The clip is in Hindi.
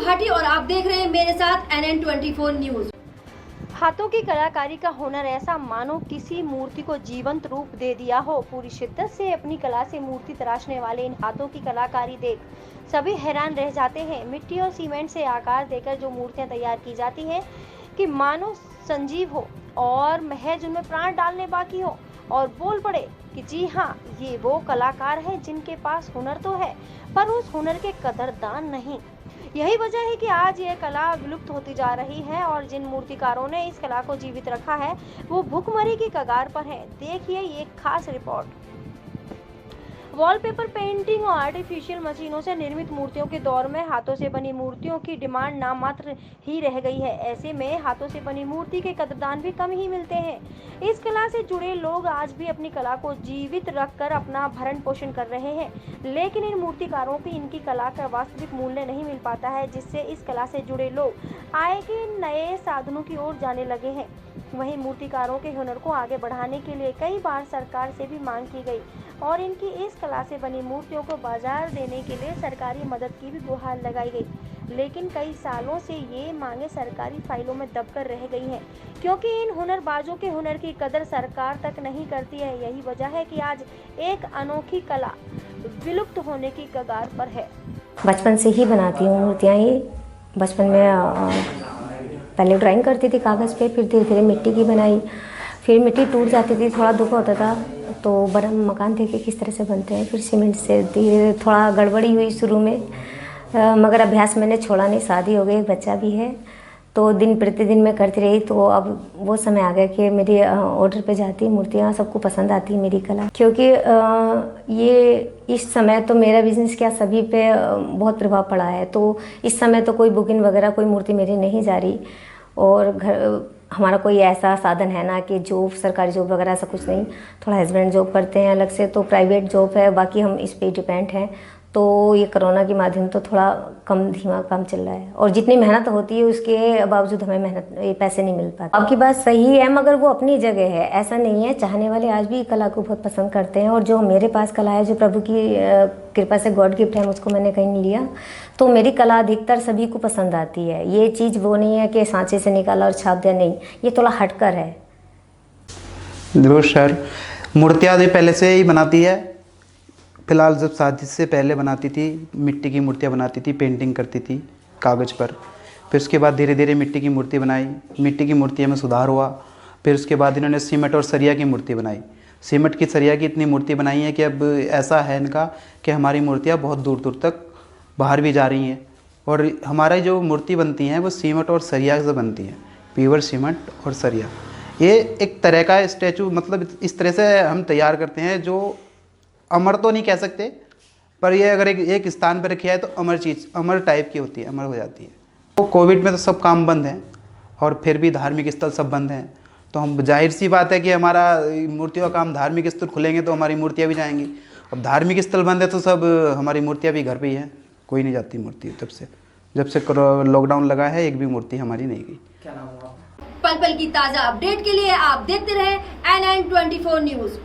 भाटी और आप देख रहे हैं मेरे साथ NN24 न्यूज। हाथों की कलाकारी का हुनर ऐसा मानो किसी मूर्ति को जीवंत रूप दे दिया हो। पूरी शिद्दत से अपनी कला से मूर्ति तराशने वाले इन हाथों की कलाकारी देख सभी हैरान रह जाते हैं। मिट्टी और सीमेंट से आकार देकर जो मूर्तियां तैयार की जाती हैं कि मानो संजीव हो और महज उनमें प्राण डालने बाकी हो और बोल पड़े कि जी हाँ, ये वो कलाकार हैं जिनके पास हुनर तो है पर उस हुनर के कदरदान नहीं। यही वजह है कि आज यह कला विलुप्त होती जा रही है और जिन मूर्तिकारों ने इस कला को जीवित रखा है वो भूखमरी की कगार पर हैं। देखिए ये एक खास रिपोर्ट। वॉलपेपर पेंटिंग और आर्टिफिशियल मशीनों से निर्मित मूर्तियों के दौर में हाथों से बनी मूर्तियों की डिमांड नामात्र ही रह गई है। ऐसे में हाथों से बनी मूर्ति के कदरदान भी कम ही मिलते हैं। इस कला से जुड़े लोग आज भी अपनी कला को जीवित रखकर अपना भरण पोषण कर रहे हैं, लेकिन इन मूर्तिकारों को इनकी कला का वास्तविक मूल्य नहीं मिल पाता है, जिससे इस कला से जुड़े लोग आय के नए साधनों की ओर जाने लगे हैं। वहीं मूर्तिकारों के हुनर को आगे बढ़ाने के लिए कई बार सरकार से भी मांग की गई और इनकी इस कला से बनी मूर्तियों को बाजार देने के लिए सरकारी मदद की भी गुहार लगाई गई, लेकिन कई सालों से ये मांगे सरकारी फाइलों में दबकर रह गई हैं, क्योंकि इन हुनरबाजों के हुनर की कदर सरकार तक नहीं करती है। यही वजह है कि आज एक अनोखी कला विलुप्त होने की कगार पर है। बचपन से ही बनाती हूँ मूर्तियाँ। ये बचपन में पहले ड्राइंग करती थी कागज़ पे, फिर धीरे धीरे मिट्टी की बनाई, फिर मिट्टी टूट जाती थी, थोड़ा दुख होता था तो बड़ा मकान देखे किस तरह से बनते हैं, फिर सीमेंट से धीरे थोड़ा गड़बड़ी हुई शुरू में, मगर अभ्यास मैंने छोड़ा नहीं। शादी हो गई, बच्चा भी है, तो दिन प्रतिदिन मैं करती रही। तो अब वो समय आ गया कि मेरी ऑर्डर पे जाती मूर्तियाँ, सबको पसंद आती है मेरी कला, क्योंकि ये इस समय तो मेरा बिजनेस क्या सभी पे बहुत प्रभाव पड़ा है। तो इस समय तो कोई बुकिंग वगैरह कोई मूर्ति मेरी नहीं जा रही और घर हमारा कोई ऐसा साधन है ना कि जॉब, सरकारी जॉब वगैरह ऐसा कुछ नहीं। थोड़ा हस्बैंड जॉब करते हैं अलग से, तो प्राइवेट जॉब है, बाकी हम इस पे डिपेंड हैं। तो ये कोरोना के माध्यम तो थोड़ा कम धीमा काम चल रहा है और जितनी मेहनत होती है उसके बावजूद हमें पैसे नहीं मिल पाते। आपकी बात सही है, मगर वो अपनी जगह है, ऐसा नहीं है। चाहने वाले आज भी कला को बहुत पसंद करते हैं और जो मेरे पास कला है, जो प्रभु की कृपा से गॉड गिफ्ट है, मुझको मैंने कहीं नहीं लिया, तो मेरी कला अधिकतर सभी को पसंद आती है। ये चीज़ वो नहीं है कि सांचे से निकाला और छाप दिया, नहीं, ये थोड़ा हटकर है। जरूर सर, मूर्तियाँ भी पहले से ही बनाती है। फिलहाल जब शादी से पहले बनाती थी, मिट्टी की मूर्तियाँ बनाती थी, पेंटिंग करती थी कागज़ पर। फिर उसके बाद धीरे धीरे मिट्टी की मूर्ति बनाई, मिट्टी की मूर्तियों में सुधार हुआ। फिर उसके बाद इन्होंने सीमेंट और सरिया की मूर्ति बनाई। सीमेंट की सरिया की इतनी मूर्ति बनाई है कि अब ऐसा है इनका कि हमारी मूर्तियाँ बहुत दूर दूर तक बाहर भी जा रही हैं। और हमारी जो मूर्ति बनती हैं वो सीमेंट और सरिया से बनती हैं, प्योर सीमेंट और सरिया। ये एक तरह का स्टैचू, मतलब इस तरह से हम तैयार करते हैं जो अमर तो नहीं कह सकते, पर ये अगर एक स्थान पर रखी है तो अमर चीज़, अमर टाइप की होती है, अमर हो जाती है। तो कोविड में तो सब काम बंद हैं और फिर भी धार्मिक स्थल सब बंद हैं, तो हम जाहिर सी बात है कि हमारा मूर्तियों का काम, धार्मिक स्थल खुलेंगे तो हमारी मूर्तियाँ भी जाएंगी। अब धार्मिक स्थल बंद है तो सब हमारी मूर्तियाँ भी घर पर ही हैं, कोई नहीं जाती मूर्ति। जब से लॉकडाउन लगा है एक भी मूर्ति हमारी नहीं गई। पल पल की ताज़ा अपडेट के लिए आप देखते रहे NN24 न्यूज।